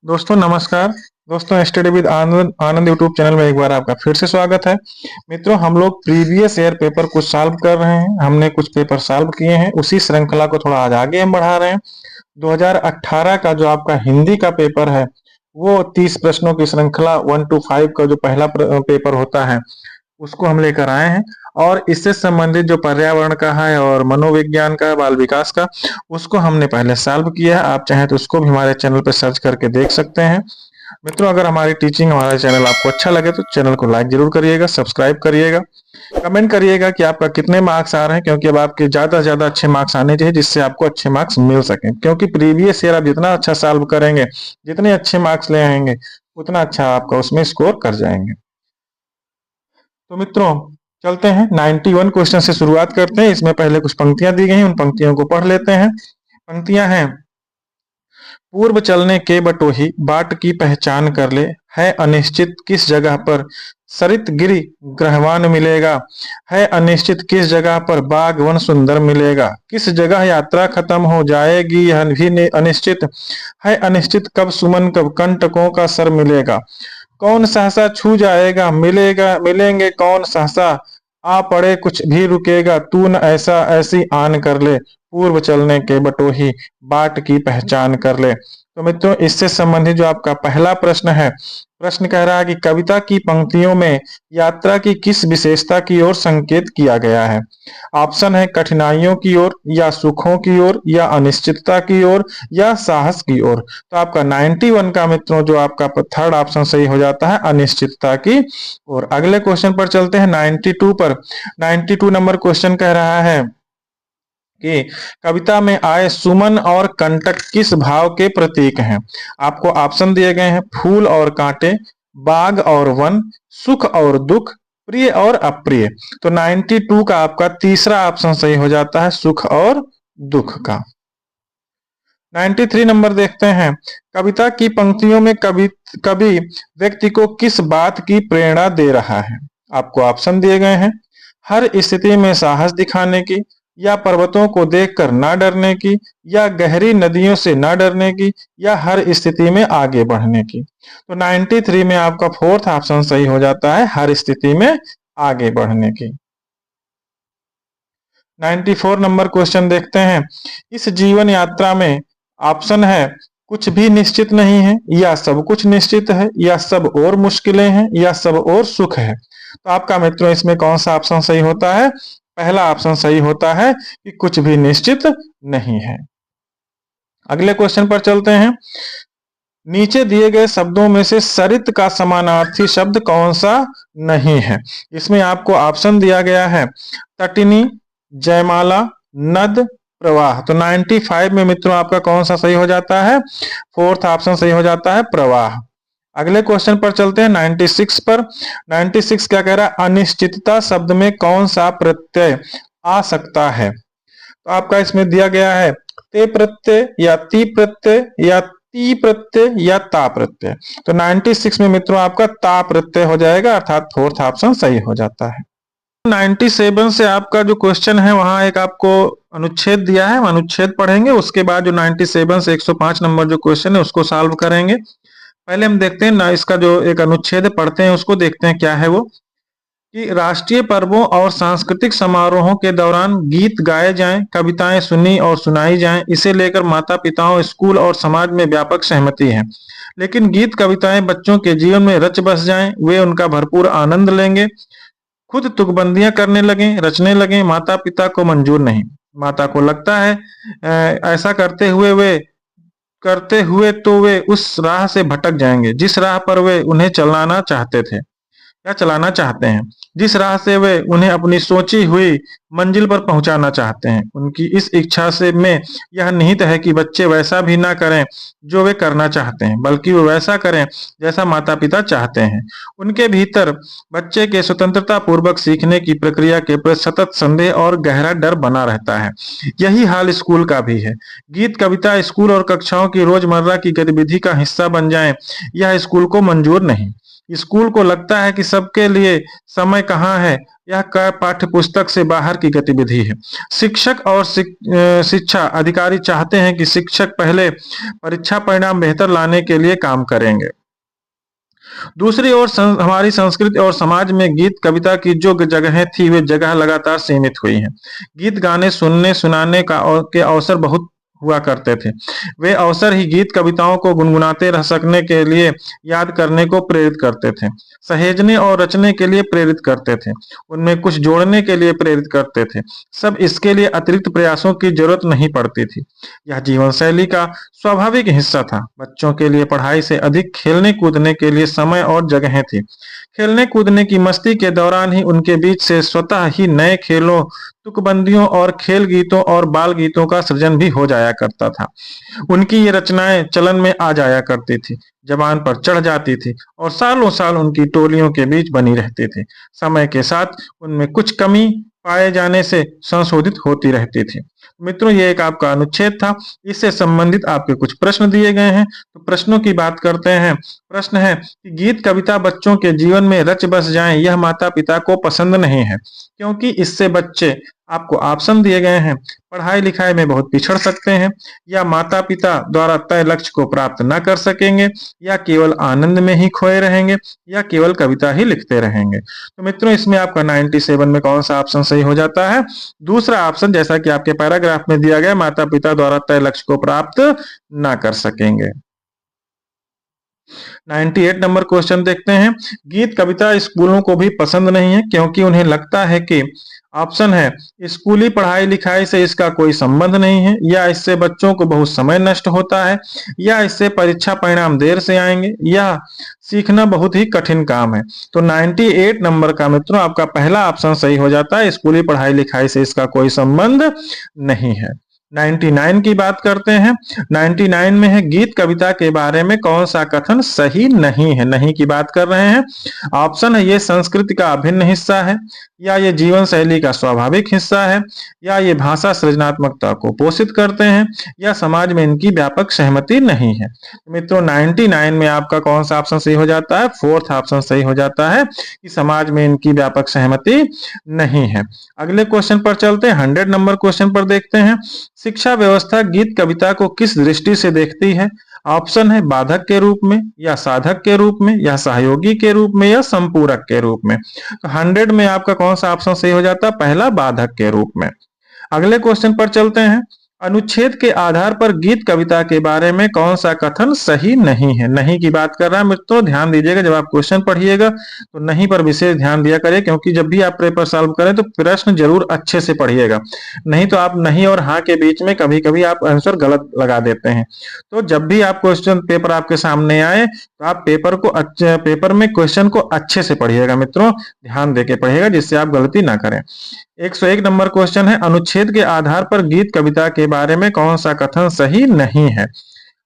दोस्तों नमस्कार। दोस्तों study with Anand Anand YouTube channel में एक बार आपका फिर से स्वागत है। मित्रों, हम लोग प्रीवियस ईयर पेपर कुछ सॉल्व कर रहे हैं। हमने कुछ पेपर सॉल्व किए हैं, उसी श्रृंखला को थोड़ा आज आगे हम बढ़ा रहे हैं। 2018 का जो आपका हिंदी का पेपर है वो 30 प्रश्नों की श्रृंखला 1 to 5 का जो पहला पेपर होता है उसको हम लेकर आए हैं। और इससे संबंधित जो पर्यावरण का है और मनोविज्ञान का, बाल विकास का, उसको हमने पहले सॉल्व किया है। आप चाहें तो उसको भी हमारे चैनल पर सर्च करके देख सकते हैं। मित्रों, अगर हमारी टीचिंग, हमारा चैनल आपको अच्छा लगे तो चैनल को लाइक जरूर करिएगा, सब्सक्राइब करिएगा, कमेंट करिएगा कि आपका कितने मार्क्स आ रहे हैं, क्योंकि अब आपके ज्यादा से ज्यादा अच्छे मार्क्स आने चाहिए जिससे आपको अच्छे मार्क्स मिल सके। क्योंकि प्रीवियस ईयर आप जितना अच्छा सॉल्व करेंगे, जितने अच्छे मार्क्स ले आएंगे, उतना अच्छा आपका उसमें स्कोर कर जाएंगे। तो मित्रों चलते हैं 91 क्वेश्चन से शुरुआत करते हैं। इसमें पहले कुछ पंक्तियां दी गई हैं, उन पंक्तियों को पढ़ लेते हैं। पंक्तियां हैं: पूर्व चलने के बटोही बाट की पहचान कर ले, है अनिश्चित किस जगह पर सरित गिरि ग्रहवान मिलेगा, है अनिश्चित किस जगह पर बाग वन सुंदर मिलेगा, किस जगह यात्रा खत्म हो जाएगी यह भी अनिश्चित, है अनिश्चित कब सुमन कब कंटकों का सर मिलेगा, कौन सहसा छू जाएगा मिलेगा मिलेंगे कौन सहसा, आ पड़े कुछ भी रुकेगा तू न ऐसा ऐसी आन कर ले, पूर्व चलने के बटोही बाट की पहचान कर ले। तो मित्रों, इससे संबंधित जो आपका पहला प्रश्न है, प्रश्न कह रहा है कि कविता की पंक्तियों में यात्रा की किस विशेषता की ओर संकेत किया गया है। ऑप्शन है कठिनाइयों की ओर, या सुखों की ओर, या अनिश्चितता की ओर, या साहस की ओर। तो आपका 91 का मित्रों जो आपका थर्ड ऑप्शन सही हो जाता है, अनिश्चितता की ओर। अगले क्वेश्चन पर चलते हैं 92 पर। 92 नंबर क्वेश्चन कह रहा है कि कविता में आए सुमन और कंटक किस भाव के प्रतीक हैं। आपको ऑप्शन दिए गए हैं: फूल और कांटे, बाग और वन, सुख और दुख, प्रिय और अप्रिय। तो 92 का आपका तीसरा ऑप्शन सही हो जाता है, सुख और दुख का। 93 नंबर देखते हैं। कविता की पंक्तियों में कवि व्यक्ति को किस बात की प्रेरणा दे रहा है। आपको ऑप्शन दिए गए हैं: हर स्थिति में साहस दिखाने की, या पर्वतों को देखकर ना डरने की, या गहरी नदियों से ना डरने की, या हर स्थिति में आगे बढ़ने की। तो 93 में आपका फोर्थ ऑप्शन सही हो जाता है, हर स्थिति में आगे बढ़ने की। 94 नंबर क्वेश्चन देखते हैं। इस जीवन यात्रा में ऑप्शन है कुछ भी निश्चित नहीं है, या सब कुछ निश्चित है, या सब और मुश्किलें हैं, या सब और सुख है। तो आपका मित्रों इसमें कौन सा ऑप्शन सही होता है? पहला ऑप्शन सही होता है कि कुछ भी निश्चित नहीं है। अगले क्वेश्चन पर चलते हैं। नीचे दिए गए शब्दों में से सरित का समानार्थी शब्द कौन सा नहीं है। इसमें आपको ऑप्शन दिया गया है: तटिनी, जयमाला, नद, प्रवाह। तो 95 में मित्रों आपका कौन सा सही हो जाता है? फोर्थ ऑप्शन सही हो जाता है, प्रवाह। अगले क्वेश्चन पर चलते हैं 96 पर। 96 क्या कह रहा है? अनिश्चितता शब्द में कौन सा प्रत्यय आ सकता है। तो आपका इसमें दिया गया है ते प्रत्यय, या ती प्रत्यय, या ती प्रत्यय, या ता प्रत्यय। तो 96 में मित्रों आपका ता प्रत्यय हो जाएगा, अर्थात फोर्थ ऑप्शन सही हो जाता है। 97 से आपका जो क्वेश्चन है वहां एक आपको अनुच्छेद दिया है, हम अनुच्छेद पढ़ेंगे, उसके बाद जो 97 से 105 नंबर जो क्वेश्चन है उसको सॉल्व करेंगे। पहले हम देखते हैं ना, इसका जो एक अनुच्छेद पढ़ते हैं उसको देखते हैं क्या है वो, कि राष्ट्रीय पर्वों और सांस्कृतिक समारोहों के दौरान गीत गाए जाएं, कविताएं सुनी और सुनाई जाएं, इसे लेकर माता पिताओं, स्कूल और समाज में व्यापक सहमति है। लेकिन गीत कविताएं बच्चों के जीवन में रच बस जाएं, वे उनका भरपूर आनंद लेंगे, खुद तुकबंदियां करने लगे, रचने लगे, माता पिता को मंजूर नहीं। माता को लगता है ऐसा करते हुए तो वे उस राह से भटक जाएंगे जिस राह पर वे उन्हें चलाना चाहते थे या चलाना चाहते हैं, जिस राह से वे उन्हें अपनी सोची हुई मंजिल पर पहुंचाना चाहते हैं। उनकी इस इच्छा से में यह निहित है कि बच्चे वैसा भी ना करें जो वे करना चाहते हैं, बल्कि वे वैसा करें जैसा माता पिता चाहते हैं। उनके भीतर बच्चे के स्वतंत्रता पूर्वक सीखने की प्रक्रिया के प्रति सतत संदेह और गहरा डर बना रहता है। यही हाल स्कूल का भी है। गीत कविता स्कूल और कक्षाओं की रोजमर्रा की गतिविधि का हिस्सा बन जाए, यह स्कूल को मंजूर नहीं। स्कूल को लगता है कि सबके लिए समय कहाँ है, यह पाठ्य पुस्तक से बाहर की गतिविधि है। शिक्षक और शिक्षा अधिकारी चाहते हैं कि शिक्षक पहले परीक्षा परिणाम बेहतर लाने के लिए काम करेंगे। दूसरी ओर हमारी संस्कृति और समाज में गीत कविता की जो जगहें थी वे जगह लगातार सीमित हुई हैं। गीत गाने सुनने सुनाने के अवसर बहुत हुआ करते थे। वे अवसर ही गीत कविताओं को गुनगुनाते रह सकने के लिए याद करने को प्रेरित करते थे, सहेजने और रचने के लिए प्रेरित करते थे, उनमें कुछ जोड़ने के लिए प्रेरित करते थे। सब इसके लिए अतिरिक्त प्रयासों की जरूरत नहीं पड़ती थी। यह जीवन शैली का स्वाभाविक हिस्सा था। बच्चों के लिए पढ़ाई से अधिक खेलने कूदने के लिए समय और जगहें थी। खेलने कूदने की मस्ती के दौरान ही उनके बीच से स्वतः ही नए खेलों, तुकबंदियों और खेल गीतों और बाल गीतों का सृजन भी हो जाया करता था। उनकी ये रचनाएं चलन में आ जाया करती थी, जबान पर चढ़ जाती थी और सालों साल उनकी टोलियों के बीच बनी रहती थी। समय के साथ उनमें कुछ कमी पाए जाने से संशोधित होती रहती थी। मित्रों, ये एक आपका अनुच्छेद था। इससे संबंधित आपके कुछ प्रश्न दिए गए हैं, तो प्रश्नों की बात करते हैं। प्रश्न है कि गीत कविता बच्चों के जीवन में रच बस जाएं, यह माता पिता को पसंद नहीं है, क्योंकि इससे बच्चे, आपको ऑप्शन दिए गए हैं, पढ़ाई लिखाई में बहुत पिछड़ सकते हैं, या माता पिता द्वारा तय लक्ष्य को प्राप्त न कर सकेंगे, या केवल आनंद में ही खोए रहेंगे, या केवल कविता ही लिखते रहेंगे। तो मित्रों, इसमें आपका 97 में कौन सा ऑप्शन सही हो जाता है? दूसरा ऑप्शन, जैसा कि आपके पैराग्राफ में दिया गया, माता पिता द्वारा तय लक्ष्य को प्राप्त ना कर सकेंगे। 98 नंबर क्वेश्चन देखते हैं। गीत कविता स्कूलों को भी पसंद नहीं है, क्योंकि उन्हें लगता है कि ऑप्शन है, स्कूली पढ़ाई लिखाई से इसका कोई संबंध नहीं है, या इससे बच्चों को बहुत समय नष्ट होता है, या इससे परीक्षा परिणाम देर से आएंगे, या सीखना बहुत ही कठिन काम है। तो 98 नंबर का मित्रों आपका पहला ऑप्शन सही हो जाता है, स्कूली पढ़ाई लिखाई से इसका कोई संबंध नहीं है। 99 की बात करते हैं। 99 में है, गीत कविता के बारे में कौन सा कथन सही नहीं है? नहीं की बात कर रहे हैं। ऑप्शन है, ये संस्कृति का अभिन्न हिस्सा है, या ये जीवन शैली का स्वाभाविक हिस्सा है, या ये भाषा सृजनात्मकता को पोषित करते हैं, या समाज में इनकी व्यापक सहमति नहीं है। मित्रों, 99 में आपका कौन सा ऑप्शन सही हो जाता है? फोर्थ ऑप्शन सही हो जाता है कि समाज में इनकी व्यापक सहमति नहीं है। अगले क्वेश्चन पर चलते हैं। 100 नंबर क्वेश्चन पर देखते हैं। शिक्षा व्यवस्था गीत कविता को किस दृष्टि से देखती है? ऑप्शन है, बाधक के रूप में, या साधक के रूप में, या सहयोगी के रूप में, या संपूरक के रूप में। तो 100 में आपका कौन सा ऑप्शन सही हो जाता है? पहला, बाधक के रूप में। अगले क्वेश्चन पर चलते हैं। अनुच्छेद के आधार पर गीत कविता के बारे में कौन सा कथन सही नहीं है? नहीं की बात कर रहा है मित्रों, ध्यान दीजिएगा, जब आप क्वेश्चन पढ़िएगा तो नहीं पर विशेष ध्यान दिया करिए, क्योंकि जब भी आप पेपर सॉल्व करें तो प्रश्न जरूर अच्छे से पढ़िएगा, नहीं तो आप नहीं और हाँ के बीच में कभी कभी आप आंसर गलत लगा देते हैं। तो जब भी आप क्वेश्चन पेपर आपके सामने आए तो आप पेपर में क्वेश्चन को अच्छे से पढ़िएगा मित्रों, ध्यान देके पढ़िएगा, जिससे आप गलती ना करें। 101 नंबर क्वेश्चन है, अनुच्छेद के आधार पर गीत कविता के बारे में कौन सा कथन सही नहीं है?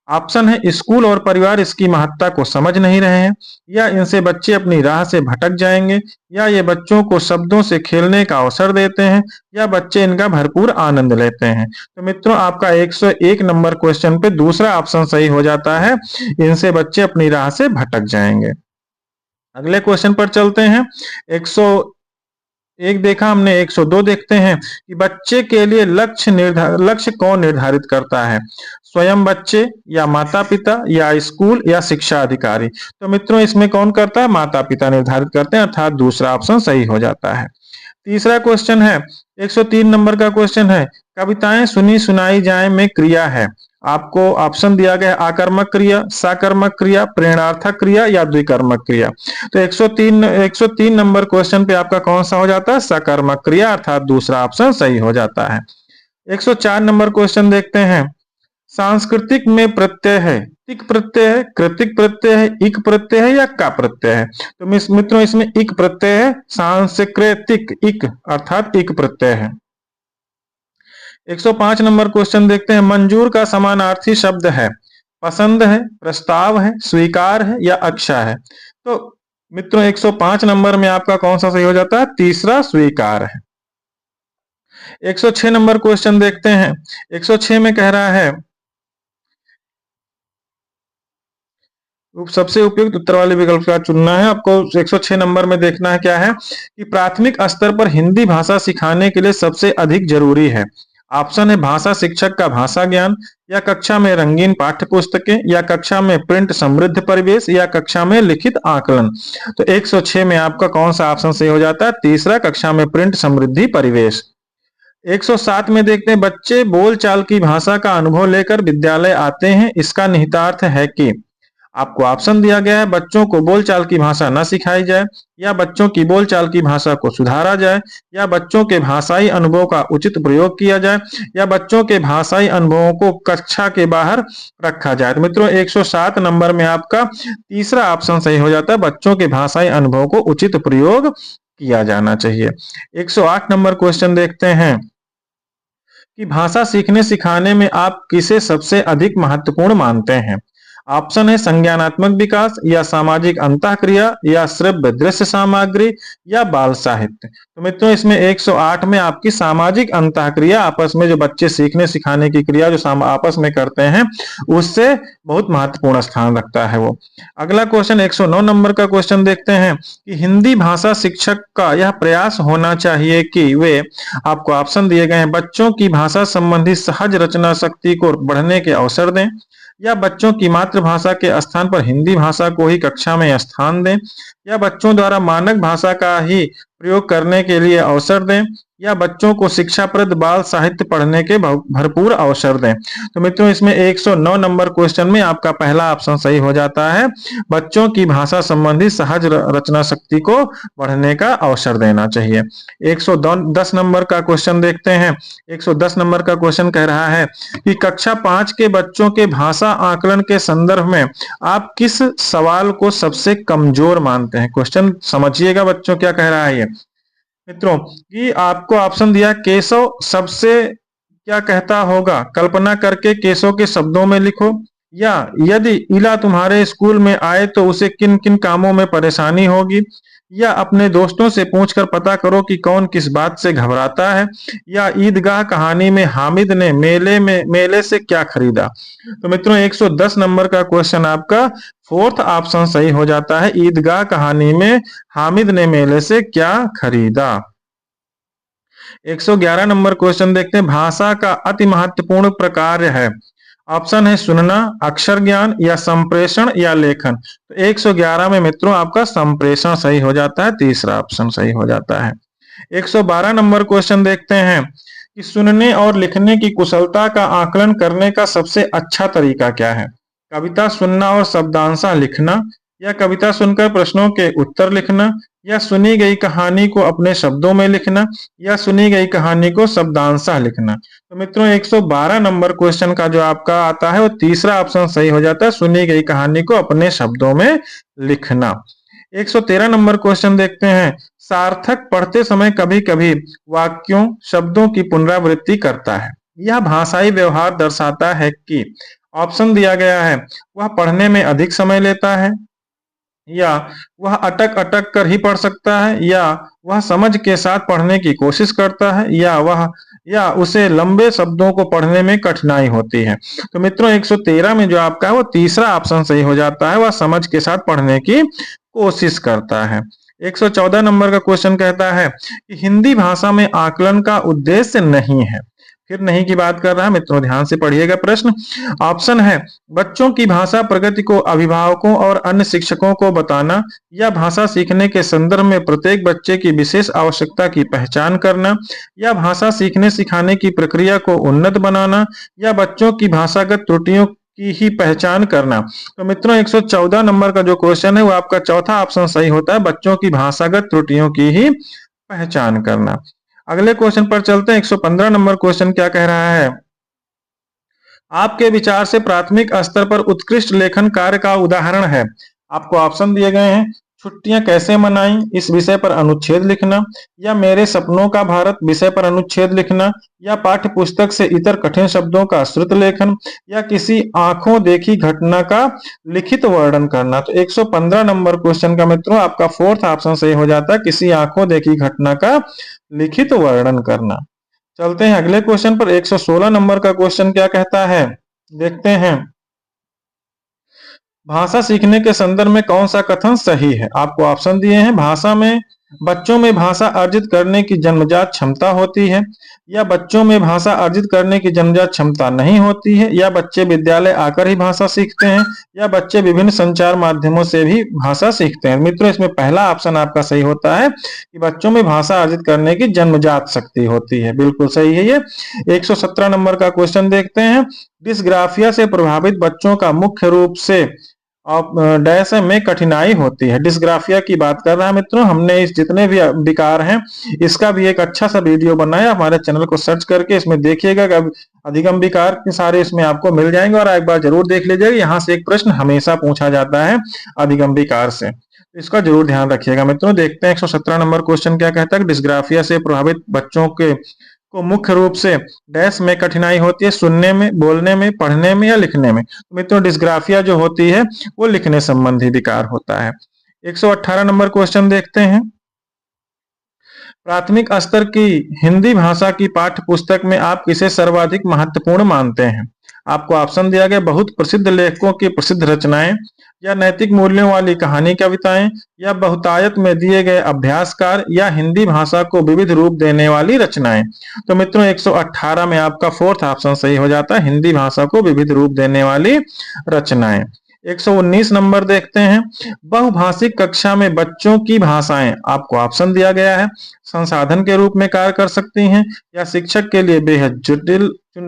ऑप्शन है, स्कूल और परिवार इसकी महत्ता को समझ नहीं रहे हैं, या इनसे बच्चे अपनी राह से भटक जाएंगे, या ये बच्चों को शब्दों से खेलने का अवसर देते हैं, या बच्चे इनका भरपूर आनंद लेते हैं। तो मित्रों, आपका 101 नंबर क्वेश्चन पे दूसरा ऑप्शन सही हो जाता है, इनसे बच्चे अपनी राह से भटक जाएंगे। अगले क्वेश्चन पर चलते हैं। 101 देखा हमने, 102 देखते हैं कि बच्चे के लिए लक्ष्य कौन निर्धारित करता है? स्वयं बच्चे, या माता पिता, या स्कूल, या शिक्षा अधिकारी। तो मित्रों, इसमें कौन करता है? माता पिता निर्धारित करते हैं, अर्थात दूसरा ऑप्शन सही हो जाता है। तीसरा क्वेश्चन है, 103 नंबर का क्वेश्चन है, कविताएं सुनी सुनाई जाए में क्रिया है। आपको ऑप्शन दिया गया है, आकर्मक क्रिया, साकर्मक क्रिया, प्रेरणार्थक क्रिया, या द्विकर्मक क्रिया। तो 103 नंबर क्वेश्चन पे आपका कौन सा हो जाता है? सकर्मक क्रिया, अर्थात दूसरा ऑप्शन सही हो जाता है। 104 नंबर क्वेश्चन देखते हैं। सांस्कृतिक में प्रत्यय है, तिक प्रत्यय है, कृतिक प्रत्यय है, इक प्रत्यय है, या का प्रत्यय है? तो मित्रों, इसमें इक प्रत्यय है, सांस्कृतिक इक अर्थात इक प्रत्यय है। 105 नंबर क्वेश्चन देखते हैं। मंजूर का समानार्थी शब्द है, पसंद है, प्रस्ताव है, स्वीकार है, या अक्षा है? तो मित्रों, 105 नंबर में आपका कौन सा सही हो जाता है? तीसरा, स्वीकार है। 106 नंबर क्वेश्चन देखते हैं। 106 में कह रहा है, सबसे उपयुक्त उत्तर वाले विकल्प का चुनना है। आपको 106 नंबर में देखना है क्या है कि प्राथमिक स्तर पर हिंदी भाषा सिखाने के लिए सबसे अधिक जरूरी है। ऑप्शन है भाषा शिक्षक का भाषा ज्ञान, या कक्षा में रंगीन पाठ्य पुस्तकें, या कक्षा में प्रिंट समृद्ध परिवेश, या कक्षा में लिखित आकलन। तो 106 में आपका कौन सा ऑप्शन सही हो जाता है? तीसरा, कक्षा में प्रिंट समृद्धि परिवेश। 107 में देखते हैं, बच्चे बोलचाल की भाषा का अनुभव लेकर विद्यालय आते हैं, इसका निहितार्थ है कि। आपको ऑप्शन दिया गया है, बच्चों को बोलचाल की भाषा न सिखाई जाए, या बच्चों की बोलचाल की भाषा को सुधारा जाए, या बच्चों के भाषाई अनुभव का उचित प्रयोग किया जाए, या बच्चों के भाषाई अनुभवों को कक्षा के बाहर रखा जाए। तो मित्रों 107 नंबर में आपका तीसरा ऑप्शन सही हो जाता है, बच्चों के भाषाई अनुभव को उचित प्रयोग किया जाना चाहिए। 108 नंबर क्वेश्चन देखते हैं कि भाषा सीखने सिखाने में आप किसे सबसे अधिक महत्वपूर्ण मानते हैं? ऑप्शन है संज्ञानात्मक विकास, या सामाजिक अंतःक्रिया, या श्रव्य दृश्य सामग्री, या बाल साहित्य। तो मित्रों इसमें 108 में आपकी सामाजिक अंतःक्रिया, आपस में जो बच्चे सीखने सिखाने की क्रिया जो आपस में करते हैं, उससे बहुत महत्वपूर्ण स्थान रखता है वो। अगला क्वेश्चन 109 नंबर का क्वेश्चन देखते हैं कि हिंदी भाषा शिक्षक का यह प्रयास होना चाहिए कि वे, आपको ऑप्शन दिए गए हैं, बच्चों की भाषा संबंधी सहज रचना शक्ति को बढ़ने के अवसर दें, या बच्चों की मातृभाषा के स्थान पर हिंदी भाषा को ही कक्षा में स्थान दें, या बच्चों द्वारा मानक भाषा का ही प्रयोग करने के लिए अवसर दें, या बच्चों को शिक्षाप्रद बाल साहित्य पढ़ने के भरपूर अवसर दें। तो मित्रों इसमें 109 नंबर क्वेश्चन में आपका पहला ऑप्शन सही हो जाता है, बच्चों की भाषा संबंधी सहज रचना शक्ति को बढ़ने का अवसर देना चाहिए। 110 नंबर का क्वेश्चन देखते हैं। 110 नंबर का क्वेश्चन कह रहा है कि कक्षा 5 के बच्चों के भाषा आकलन के संदर्भ में आप किस सवाल को सबसे कमजोर मानते हैं? क्वेश्चन समझिएगा बच्चों, क्या कह रहा है ये मित्रों कि आपको ऑप्शन दिया, केशव सबसे क्या कहता होगा, कल्पना करके केशव के शब्दों में लिखो, या यदि इला तुम्हारे स्कूल में आए तो उसे किन किन कामों में परेशानी होगी, या अपने दोस्तों से पूछकर पता करो कि कौन किस बात से घबराता है, या ईदगाह कहानी में हामिद ने मेले से क्या खरीदा। तो मित्रों 110 नंबर का क्वेश्चन आपका फोर्थ ऑप्शन सही हो जाता है, ईदगाह कहानी में हामिद ने मेले से क्या खरीदा। 111 नंबर क्वेश्चन देखते हैं, भाषा का अति महत्वपूर्ण प्रकार है। ऑप्शन है सुनना, अक्षर ज्ञान, या संप्रेषण, या लेखन। तो 111 में मित्रों आपका संप्रेषण सही हो जाता है, तीसरा ऑप्शन सही हो जाता है। 112 नंबर क्वेश्चन देखते हैं कि सुनने और लिखने की कुशलता का आकलन करने का सबसे अच्छा तरीका क्या है? कविता सुनना और शब्दांशः लिखना, या कविता सुनकर प्रश्नों के उत्तर लिखना, या सुनी गई कहानी को अपने शब्दों में लिखना, या सुनी गई कहानी को शब्दांशः लिखना। तो मित्रों 112 नंबर क्वेश्चन का जो आपका आता है वो तीसरा ऑप्शन सही हो जाता है, सुनी गई कहानी को अपने शब्दों में लिखना। 113 नंबर क्वेश्चन देखते हैं, सार्थक पढ़ते समय कभी कभी वाक्यों शब्दों की पुनरावृत्ति करता है, यह भाषाई व्यवहार दर्शाता है कि। ऑप्शन दिया गया है, वह पढ़ने में अधिक समय लेता है, या वह अटक अटक कर ही पढ़ सकता है, या वह समझ के साथ पढ़ने की कोशिश करता है, या उसे लंबे शब्दों को पढ़ने में कठिनाई होती है। तो मित्रों 113 में जो आपका है वो तीसरा ऑप्शन सही हो जाता है, वह समझ के साथ पढ़ने की कोशिश करता है। 114 नंबर का क्वेश्चन कहता है कि हिंदी भाषा में आकलन का उद्देश्य नहीं है। फिर नहीं की बात कर रहा है मित्रों, ध्यान से पढ़िएगा प्रश्न। ऑप्शन है बच्चों की भाषा प्रगति को अभिभावकों और अन्य शिक्षकों को बताना, या भाषा सीखने के संदर्भ में प्रत्येक बच्चे की विशेष आवश्यकता की पहचान करना, या भाषा सीखने सिखाने की प्रक्रिया को उन्नत बनाना, या बच्चों की भाषागत त्रुटियों की ही पहचान करना। तो मित्रों 114 नंबर का जो क्वेश्चन है वो आपका चौथा ऑप्शन सही होता है, बच्चों की भाषागत त्रुटियों की ही पहचान करना। अगले क्वेश्चन पर चलते हैं। 115 नंबर क्वेश्चन क्या कह रहा है, आपके विचार से प्राथमिक स्तर पर उत्कृष्ट लेखन कार्य का उदाहरण है। आपको ऑप्शन दिए गए हैं, छुट्टियां कैसे मनाई इस विषय पर अनुच्छेद लिखना, या मेरे सपनों का भारत विषय पर अनुच्छेद लिखना, या पाठ्य पुस्तक से इतर कठिन शब्दों का श्रुत लेखन, या किसी आंखों देखी घटना का लिखित वर्णन करना। तो 115 नंबर क्वेश्चन का मित्रों आपका फोर्थ ऑप्शन सही हो जाता है, किसी आंखों देखी घटना का लिखित वर्णन करना। चलते हैं अगले क्वेश्चन पर। 116 नंबर का क्वेश्चन क्या कहता है, देखते हैं। भाषा सीखने के संदर्भ में कौन सा कथन सही है? आपको ऑप्शन दिए हैं, बच्चों में भाषा अर्जित करने की जन्मजात क्षमता होती है, या बच्चों में भाषा अर्जित करने की जन्मजात क्षमता नहीं होती है, या बच्चे विद्यालय आकर ही भाषा सीखते हैं, या बच्चे विभिन्न संचार माध्यमों से भी भाषा सीखते हैं। मित्रों, इसमें पहला ऑप्शन आपका सही होता है कि बच्चों में भाषा अर्जित करने की जन्मजात शक्ति होती है। बिल्कुल सही है ये। 117 नंबर का क्वेश्चन देखते हैं। डिस्ग्राफिया से प्रभावित बच्चों का मुख्य रूप से डैश में कठिनाई होती है। डिस्ग्राफिया की बात कर रहा है मित्रों। हमने इस जितने भी विकार हैं इसका भी एक अच्छा सा वीडियो बनाया, हमारे चैनल को सर्च करके इसमें देखिएगा कि अधिगम विकार के सारे इसमें आपको मिल जाएंगे, और एक बार जरूर देख लीजिएगा। यहाँ से एक प्रश्न हमेशा पूछा जाता है अधिगम विकार से, इसका जरूर ध्यान रखिएगा मित्रों। देखते हैं 117 नंबर क्वेश्चन क्या कहता है। डिस्ग्राफिया से प्रभावित बच्चों के को मुख्य रूप से डैश में कठिनाई होती है, सुनने में, बोलने में, पढ़ने में या लिखने में। तो मित्रों, डिस्ग्राफिया जो होती है वो लिखने संबंधी विकार होता है। 118 नंबर क्वेश्चन देखते हैं। प्राथमिक स्तर की हिंदी भाषा की पाठ्य पुस्तक में आप किसे सर्वाधिक महत्वपूर्ण मानते हैं? आपको ऑप्शन दिया गया, बहुत प्रसिद्ध लेखकों की प्रसिद्ध रचनाएं, या नैतिक मूल्यों वाली कहानी कविताएं, या बहुतायत में दिए गए अभ्यासकार, या हिंदी भाषा को विविध रूप देने वाली रचनाएं। तो मित्रों, 118 में आपका फोर्थ ऑप्शन सही हो जाता है, हिंदी भाषा को विविध रूप देने वाली रचनाएं। 119 नंबर देखते हैं। बहुभाषिक कक्षा में बच्चों की भाषाएं, आपको ऑप्शन दिया गया है, संसाधन के रूप में कार्य कर सकती हैं, या शिक्षक के लिए बेहद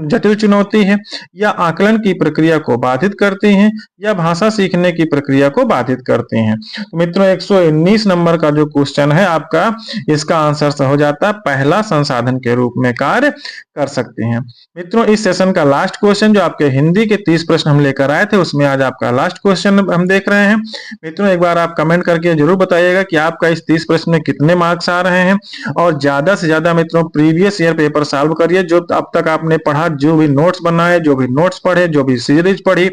जटिल चुनौती है, या आकलन की प्रक्रिया को बाधित करती हैं, या भाषा सीखने की प्रक्रिया को बाधित करती हैं। तो मित्रों, 119 नंबर का जो क्वेश्चन है आपका, इसका आंसर हो जाता है पहला, संसाधन के रूप में कार्य कर सकती हैं। मित्रों, इस सेशन का लास्ट क्वेश्चन जो आपके हिंदी के 30 प्रश्न हम लेकर आए थे, उसमें आज आपका लास्ट क्वेश्चन हम देख रहे हैं। मित्रों, एक बार आप कमेंट करके जरूर बताइएगा कि आपका इस 30 प्रश्न में कितने मार्क्स आ रहे हैं, और ज्यादा से ज्यादा मित्रों प्रीवियस ईयर पेपर सॉल्व करिए। जो अब तक आपने पढ़ा, जो भी नोट्स बनाए, जो भी नोट्स पढ़े, जो भी सीरीज पढ़ी,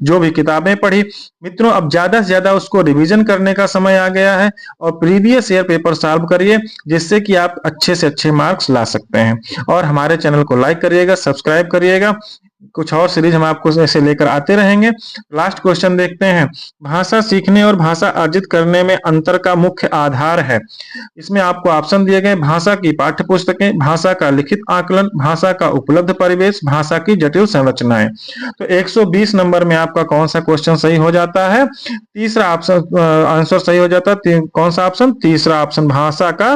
जो भी किताबें पढ़ी, मित्रों अब ज्यादा से ज्यादा उसको रिवीजन करने का समय आ गया है, और प्रीवियस ईयर पेपर सॉल्व करिए, जिससे कि आप अच्छे से अच्छे मार्क्स ला सकते हैं। और हमारे चैनल को लाइक करिएगा, सब्सक्राइब करिएगा, कुछ और सीरीज हम आपको ऐसे लेकर आते रहेंगे। लास्ट क्वेश्चन देखते हैं। भाषा सीखने और भाषा अर्जित करने में अंतर का मुख्य आधार है। इसमें आपको ऑप्शन दिए गए, भाषा की पाठ्य पुस्तकें, भाषा का लिखित आकलन, भाषा का उपलब्ध परिवेश, भाषा की जटिल संरचनाएं। तो 120 नंबर में आपका कौन सा क्वेश्चन सही हो जाता है? तीसरा ऑप्शन आंसर सही हो जाता है। कौन सा ऑप्शन? तीसरा ऑप्शन, भाषा का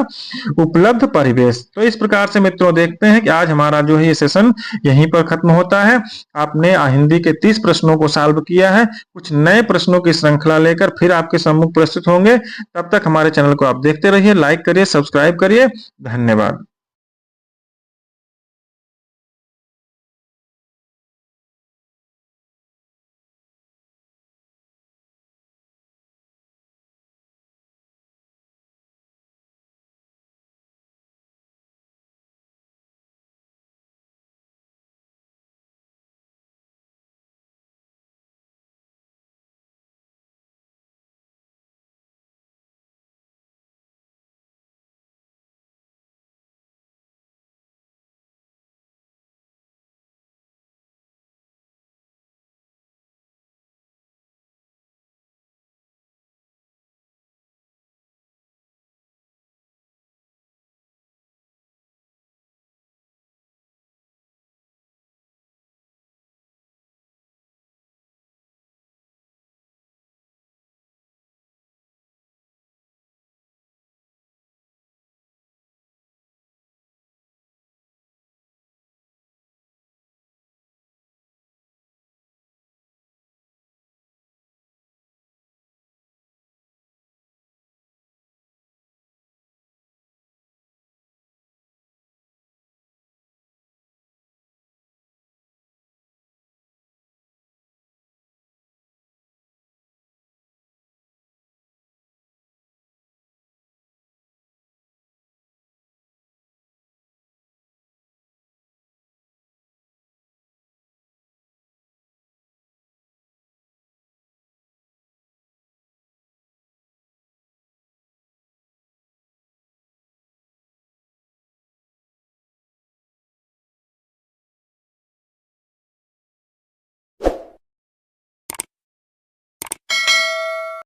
उपलब्ध परिवेश। तो इस प्रकार से मित्रों देखते हैं कि आज हमारा जो है ये सेशन यहीं पर खत्म होता है। आपने हिंदी के 30 प्रश्नों को सॉल्व किया है। कुछ नए प्रश्नों की श्रृंखला लेकर फिर आपके सम्मुख प्रस्तुत होंगे। तब तक हमारे चैनल को आप देखते रहिए, लाइक करिए, सब्सक्राइब करिए। धन्यवाद।